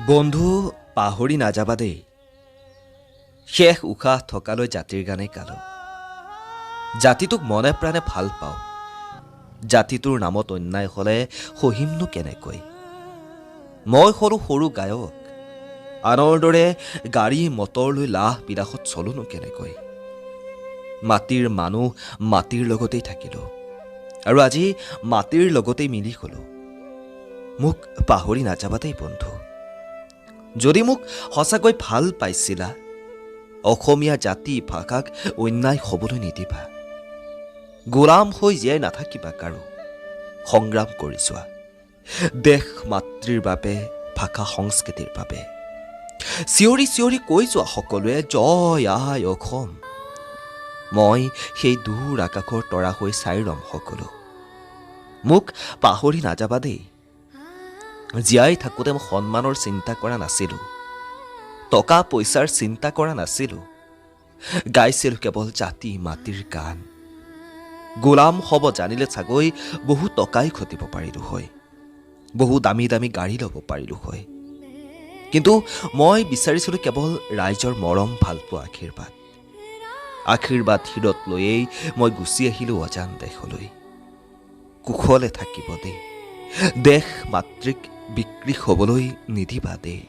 বন্ধু পাহৰি নাযাবা দেই। শেষ উশাহ থকালৈ জাতিৰ গানে গালো। জাতিটোক মনে প্ৰাণে ভাল পাওঁ। জাতিটোৰ নামত অন্যায় হলে সহিমনো কেনেকৈ। মই সৰু সৰু গায়ক, আনৰ দৰে গাড়ী মটৰ লৈ লাহ বিলাসত চলোনো কেনেকৈ। মাটিৰ মানুহ মাটিৰ লগতেই থাকিলো, আৰু আজি মাটিৰ লগতেই মিলি গলো। মোক পাহৰি নাযাবা দেই বন্ধু। যদি মোক সঁচাকৈ ভাল পাইছিলা, অসমীয়া জাতি ভাষাক অন্যায় হ'বলৈ নিদিবা। গোলাম হৈ জীয়াই নাথাকিবা কাৰো, সংগ্ৰাম কৰি যোৱা দেশ মাতৃৰ বাবে, ভাষা সংস্কৃতিৰ বাবে। চিঞৰি চিঞৰি কৈ যোৱা সকলোৱে জয় আই অসম। মই সেই দূৰ আকাশৰ তৰা হৈ চাই ৰম সকলো। মোক পাহৰি নাযাবা দেই। জীয়াই থাকোঁতে মই সন্মানৰ চিন্তা কৰা নাছিলোঁ, টকা পইচাৰ চিন্তা কৰা নাছিলোঁ। গাইছিলোঁ কেৱল জাতি মাটিৰ গান। গোলাম হ'ব জানিলে চাগৈ বহু টকাই ঘটিব পাৰিলোঁ হয়, বহু দামী দামী গাড়ী ল'ব পাৰিলোঁ হয়। কিন্তু মই বিচাৰিছিলোঁ কেৱল ৰাইজৰ মৰম ভালপোৱা আশীৰ্বাদ। আশীৰ্বাদ শিৰত লৈয়েই মই গুচি আহিলোঁ অজান দেশলৈ। কুশলে থাকিব দেই, দেশ মাতৃক বিক্ৰী হ'বলৈ নিদিবা দেই।